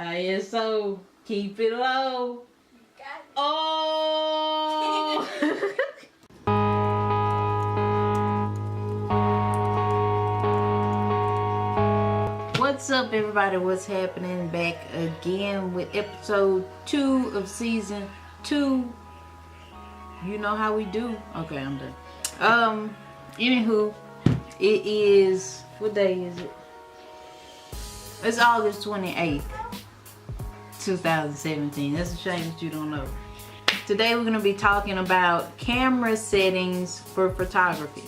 ISO, keep it low. Oh! What's up, everybody? What's happening? Back again with episode 2 of season 2. You know how we do. Okay, I'm done. Anywho, it is, what day is it? It's August 28th, 2017. That's a shame that you don't know. Today we're going to be talking about camera settings for photography.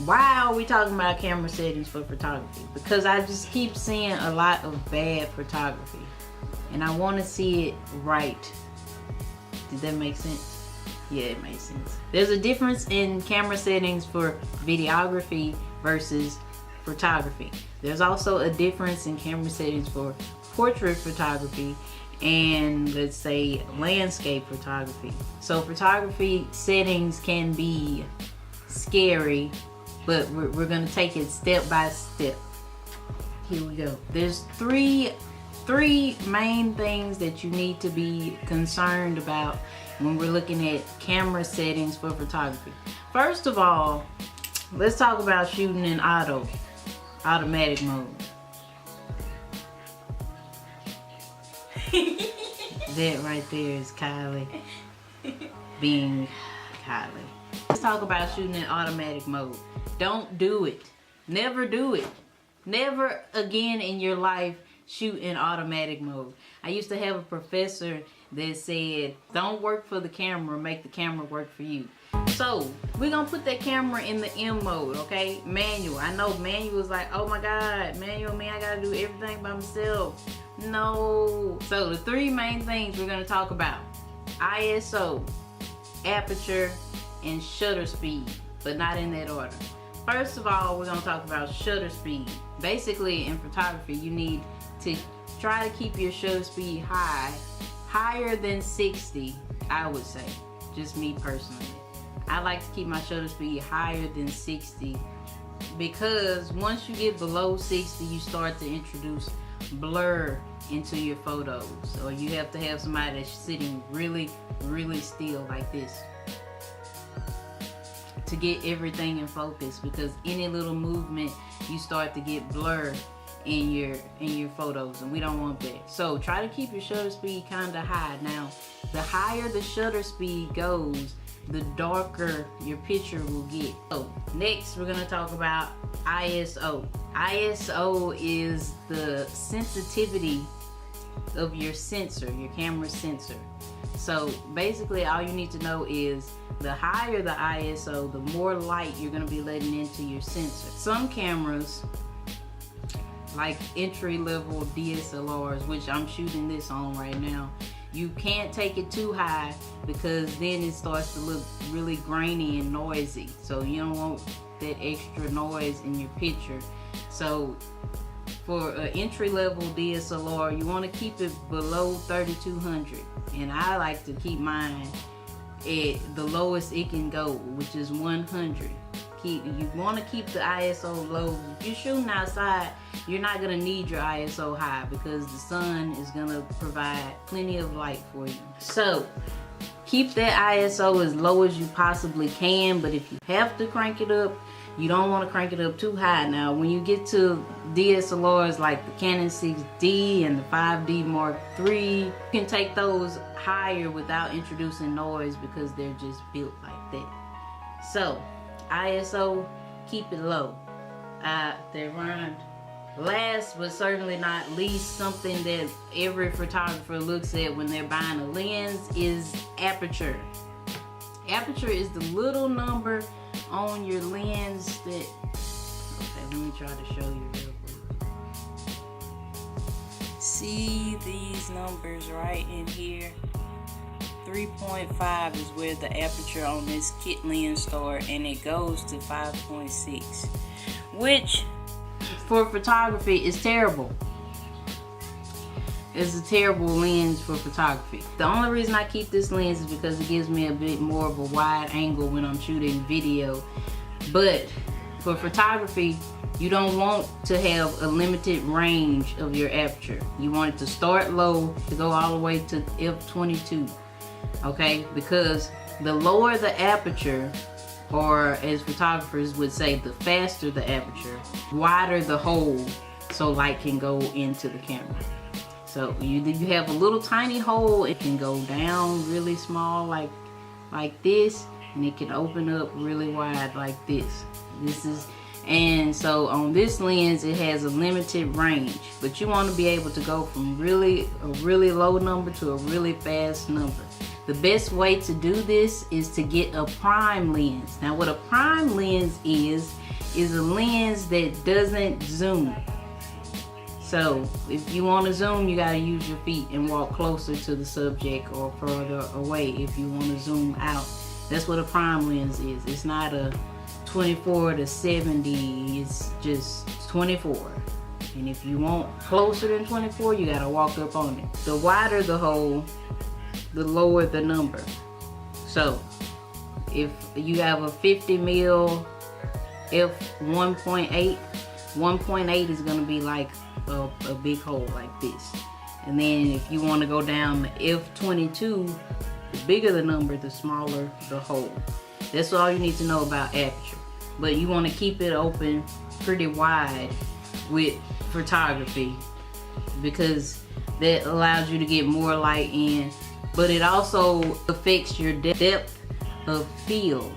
Why are we talking about camera settings for photography? Because I just keep seeing a lot of bad photography and I want to see it right. Did that make sense? Yeah, it makes sense. There's a difference in camera settings for videography versus photography. There's also a difference in camera settings for portrait photography and, let's say, landscape photography. So photography settings can be scary, but we're gonna take it step by step. Here we go. There's three main things that you need to be concerned about when we're looking at camera settings for photography. First of all, let's talk about shooting in automatic mode. That right there is Kylie being Kylie. Let's talk about shooting in automatic mode. Don't do it. Never do it. Never again in your life shoot in automatic mode. I used to have a professor that said, don't work for the camera, make the camera work for you. So we're gonna put that camera in the M mode, okay? Manual. I know manual is like, oh my God, manual, man, I gotta do everything by myself. No. So the three main things we're gonna talk about: ISO, aperture, and shutter speed, but not in that order. First of all, we're gonna talk about shutter speed. Basically, in photography, you need to try to keep your shutter speed higher than 60, I would say. Just me personally. I like to keep my shutter speed higher than 60 because once you get below 60, you start to introduce blur into your photos. Or you have to have somebody that's sitting really, really still like this to get everything in focus, because any little movement you start to get blur in your photos, and we don't want that. So try to keep your shutter speed kind of high. Now, the higher the shutter speed goes, the darker your picture will get. So next we're going to talk about ISO. ISO is the sensitivity of your sensor, your camera sensor. So basically all you need to know is the higher the ISO, the more light you're going to be letting into your sensor. Some cameras, like entry-level DSLRs, which I'm shooting this on right now, you can't take it too high because then it starts to look really grainy and noisy. So you don't want that extra noise in your picture. So for an entry-level DSLR, you want to keep it below 3200, and I like to keep mine at the lowest it can go, which is 100. You want to keep the ISO low. If you're shooting outside, you're not going to need your ISO high because the sun is going to provide plenty of light for you. So keep that ISO as low as you possibly can, but if you have to crank it up, you don't want to crank it up too high. Now when you get to DSLRs like the Canon 6D and the 5D Mark III, you can take those higher without introducing noise because they're just built like that. So ISO, keep it low. They rhymed. Last but certainly not least, something that every photographer looks at when they're buying a lens is aperture. Aperture is the little number on your lens that, okay, let me try to show you real quick. See these numbers right in here? 3.5 is where the aperture on this kit lens starts, and it goes to 5.6, which for photography is terrible. It's a terrible lens for photography. The only reason I keep this lens is because it gives me a bit more of a wide angle when I'm shooting video. But for photography, You don't want to have a limited range of your aperture. You want it to start low to go all the way to f/22, okay? Because the lower the aperture, or as photographers would say, the faster the aperture, wider the hole so light can go into the camera. So you have a little tiny hole, it can go down really small like this, and it can open up really wide like this. And so on this lens, it has a limited range, but you want to be able to go from a really low number to a really fast number. The best way to do this is to get a prime lens. Now what a prime lens is a lens that doesn't zoom. So if you want to zoom, you got to use your feet and walk closer to the subject or further away if you want to zoom out. That's what a prime lens is. It's not a 24 to 70, it's just 24. And if you want closer than 24, you got to walk up on it. The wider the hole, the lower the number. So if you have a 50 mil f1.8, 1.8 is going to be like a big hole like this. And then if you want to go down to f22, the bigger the number, the smaller the hole. That's all you need to know about aperture. But you want to keep it open pretty wide with photography, because that allows you to get more light in, but it also affects your depth of field.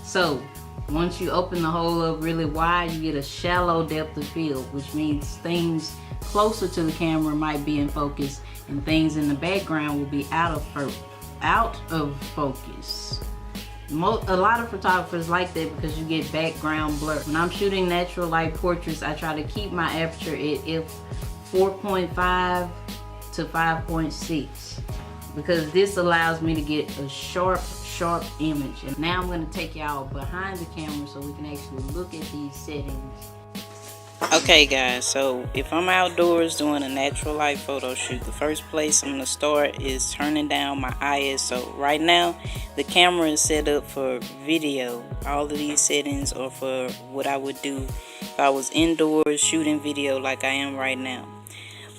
So once you open the hole up really wide, you get a shallow depth of field, which means things closer to the camera might be in focus and things in the background will be out of focus. A lot of photographers like that because you get background blur. When I'm shooting natural light portraits, I try to keep my aperture at f4.5 to 5.6 because this allows me to get a sharp image. And now I'm going to take y'all behind the camera so we can actually look at these settings. Okay guys, so if I'm outdoors doing a natural light photo shoot, the first place I'm going to start is turning down my ISO. Right now the camera is set up for video. All of these settings are for what I would do if I was indoors shooting video like I am right now.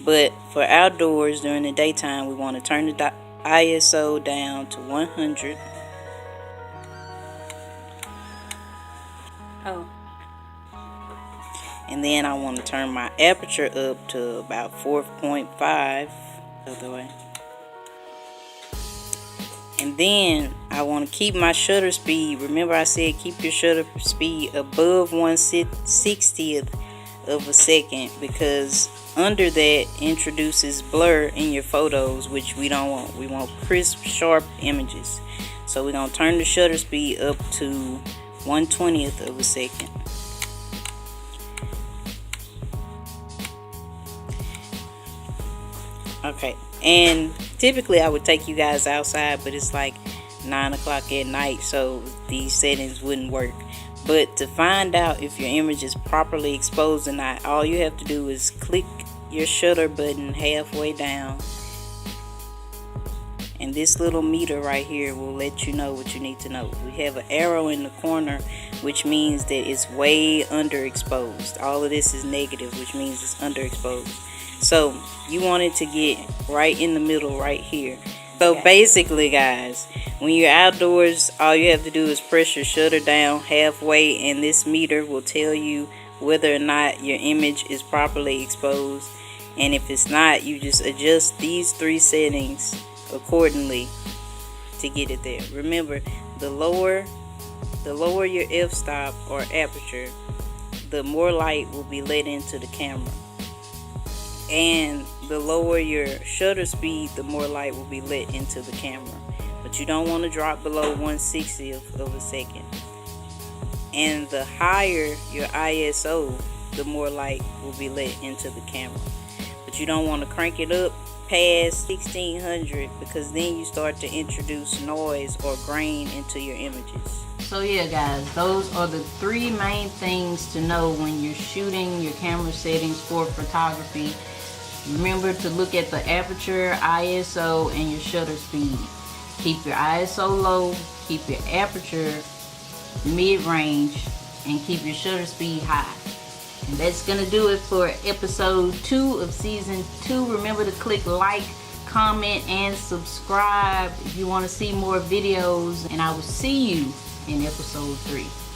But for outdoors during the daytime, we want to turn the ISO down to 100. And then I want to turn my aperture up to about 4.5 the other way. And then I want to keep my shutter speed. Remember I said keep your shutter speed above 1/60th of a second, because under that introduces blur in your photos, which we don't want. We want crisp, sharp images. So we're going to turn the shutter speed up to 1/20th of a second. Okay, and typically I would take you guys outside, but it's like 9 o'clock at night, so these settings wouldn't work. But to find out if your image is properly exposed or not, all you have to do is click your shutter button halfway down, and this little meter right here will let you know what you need to know. We have an arrow in the corner, which means that it's way underexposed. All of this is negative, which means it's underexposed. So you want it to get right in the middle right here. So basically guys, when you're outdoors, all you have to do is press your shutter down halfway, and this meter will tell you whether or not your image is properly exposed. And if it's not, you just adjust these 3 settings accordingly to get it there. Remember, the lower your f-stop or aperture, the more light will be let into the camera. And the lower your shutter speed, the more light will be let into the camera. But you don't want to drop below 1/60th of a second. And the higher your ISO, the more light will be let into the camera. But you don't want to crank it up past 1600, because then you start to introduce noise or grain into your images. So yeah guys, those are the 3 main things to know when you're shooting your camera settings for photography. Remember to look at the aperture, ISO, and your shutter speed. Keep your ISO low, keep your aperture mid-range, and keep your shutter speed high. And that's gonna do it for episode 2 of season 2. Remember to click like, comment, and subscribe if you want to see more videos. And I will see you in episode 3.